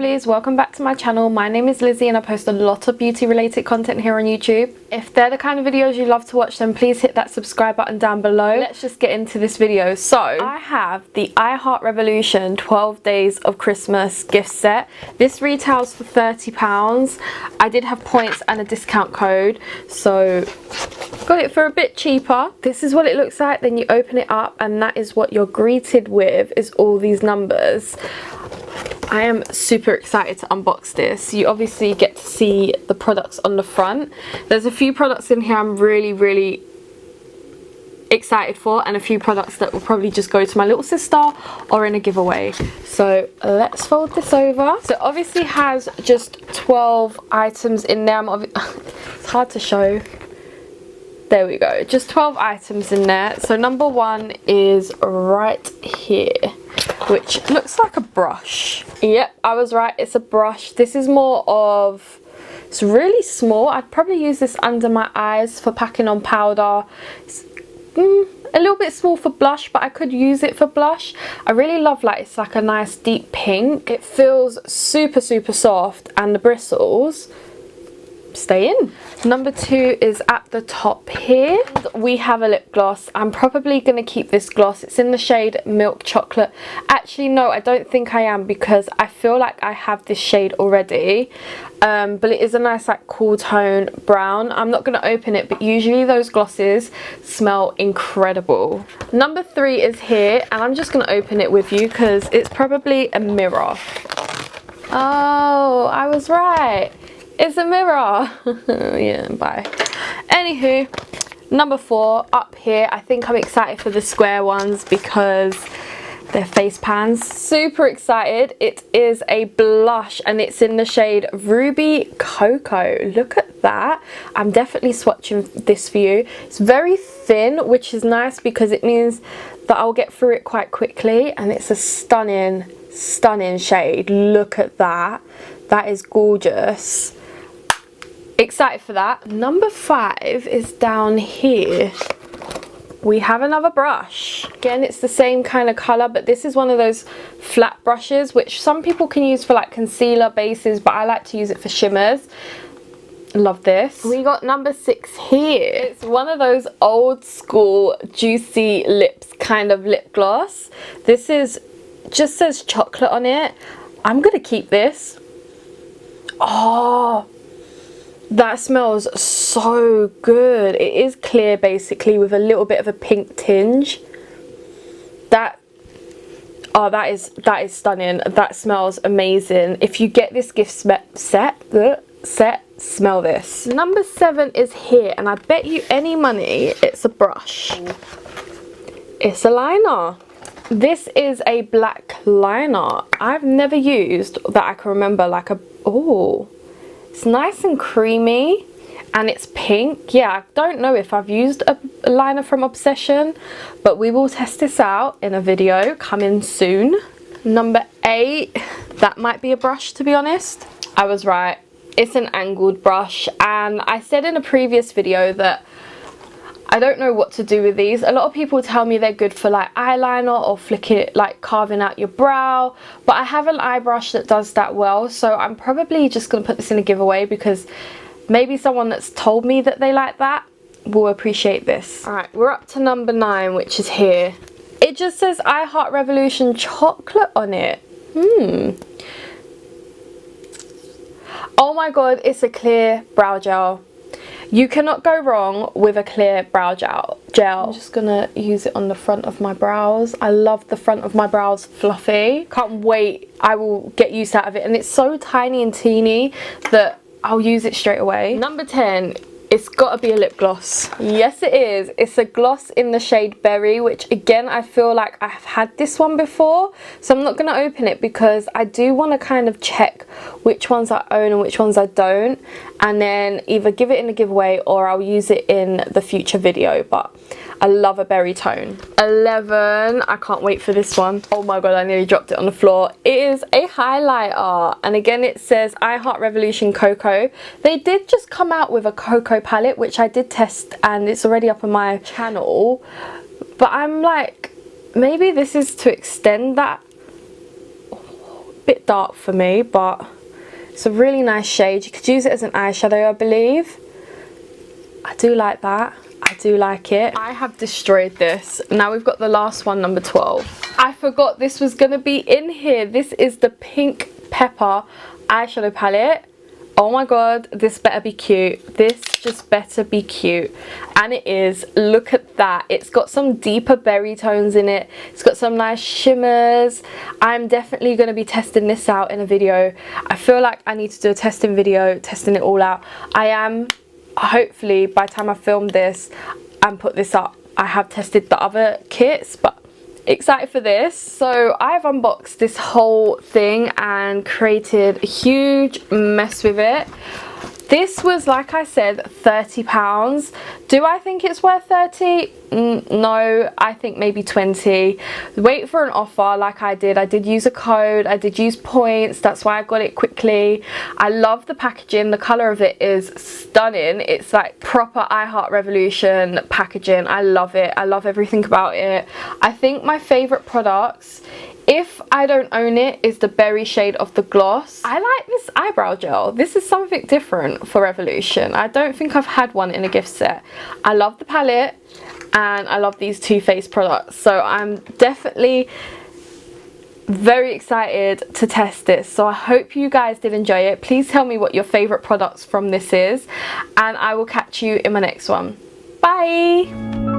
lovelies, welcome back to my channel. My name is Lizzie and I post a lot of beauty related content here on YouTube. If they're the kind of videos you love to watch, then please hit that subscribe button down below. Let's just get into this video. So I have the Revolution 12 Days of Christmas gift set. This retails for £30. I did have points and a discount code, so got it for a bit cheaper. This is what it looks like. Then you open it up and that is what you're greeted with, is all these numbers. I am super excited to unbox this. You obviously get to see the products on the front. There's a few products in here I'm really excited for, and a few products that will probably just go to my little sister or in a giveaway. So let's fold this over. So it obviously has just 12 items in there. It's hard to show. There we go, just 12 items in there. So number one is right here, which looks like a brush. Yep, I was right, it's a brush. This is more of, it's really small. I'd probably use this under my eyes for packing on powder. It's a little bit small for blush, but I could use it for blush. I really love, like, it's like a nice deep pink. It feels super soft, and the bristles stay in. Number two is at the top here. We have a lip gloss. I'm probably going to keep this gloss. It's in the shade Milk Chocolate. Actually, no, I don't think I am, because I feel like I have this shade already. But it is a nice, like, cool tone brown. I'm not going to open it, but usually those glosses smell incredible. Number three is here, and I'm just going to open it with you because it's probably a mirror. Oh, I was right. It's a mirror. Yeah, bye. Anywho, number four up here. I think I'm excited for the square ones because they're face pans. Super excited. It is a blush and it's in the shade Ruby Cocoa. Look at that. I'm definitely swatching this for you. It's very thin, which is nice because it means that I'll get through it quite quickly, and it's a stunning shade. Look at that. That is gorgeous. Excited for that. Number five is down here. We have another brush. Again, it's the same kind of color, but this is one of those flat brushes which some people can use for like concealer bases, but I like to use it for shimmers. Love this. We got number six here. It's one of those old school juicy lips kind of lip gloss. This is just says chocolate on it. I'm gonna keep this. Oh, that smells so good. It is clear basically with a little bit of a pink tinge. That is stunning. That smells amazing. If you get this gift set, smell this. Number seven is here, and I bet you any money it's a brush. It's a liner. This is a black liner. I've never used that I can remember, like a, oh, it's nice and creamy and it's pink. Yeah, I don't know if I've used a liner from Obsession, but we will test this out in a video coming soon. Number eight, that might be a brush, to be honest. I was right. It's an angled brush, and I said in a previous video that I don't know what to do with these. A lot of people tell me they're good for like eyeliner or flicking it, like carving out your brow, but I have an eye brush that does that well, so I'm probably just going to put this in a giveaway because maybe someone that's told me that they like that will appreciate this. Alright, we're up to number 9, which is here. It just says Revolution chocolate on it. Oh my god, it's a clear brow gel. You cannot go wrong with a clear brow gel. I'm just gonna use it on the front of my brows. I love the front of my brows fluffy. Can't wait. I will get use out of it. And it's so tiny and teeny that I'll use it straight away. Number 10. It's got to be a lip gloss. Yes, it is. It's a gloss in the shade Berry, which again, I feel like I've had this one before. So I'm not going to open it because I do want to kind of check which ones I own and which ones I don't. And then either give it in a giveaway or I'll use it in the future video. But I love a berry tone. 11. I can't wait for this one. Oh my god, I nearly dropped it on the floor. It is a highlighter. And again, it says Revolution Cocoa. They did just come out with a cocoa palette, which I did test and it's already up on my channel. But I'm like, maybe this is to extend that bit dark for me, but it's a really nice shade. You could use it as an eyeshadow, I believe. I do like that. I do like it. I have destroyed this. Now we've got the last one, number 12. I forgot this was going to be in here. This is the Pink Pepper eyeshadow palette. Oh my god, this better be cute. This just better be cute. And it is. Look at that. It's got some deeper berry tones in it. It's got some nice shimmers. I'm definitely going to be testing this out in a video. I feel like I need to do a testing video, testing it all out. I am, hopefully, by the time I film this and put this up, I have tested the other kits, but excited for this. So I've unboxed this whole thing and created a huge mess with it. This was, like I said, £30. Do I think it's worth 30? No, I think maybe 20. Wait for an offer like I did. I did use a code. I did use points. That's why I got it quickly. I love the packaging. The colour of it is stunning. It's like proper I Heart Revolution packaging. I love it. I love everything about it. I think my favourite products, if I don't own it, is the berry shade of the gloss. I like this eyebrow gel. This is something different for Revolution. I don't think I've had one in a gift set. I love the palette and I love these Too Faced products. So I'm definitely very excited to test this. So I hope you guys did enjoy it. Please tell me what your favourite products from this is. And I will catch you in my next one. Bye!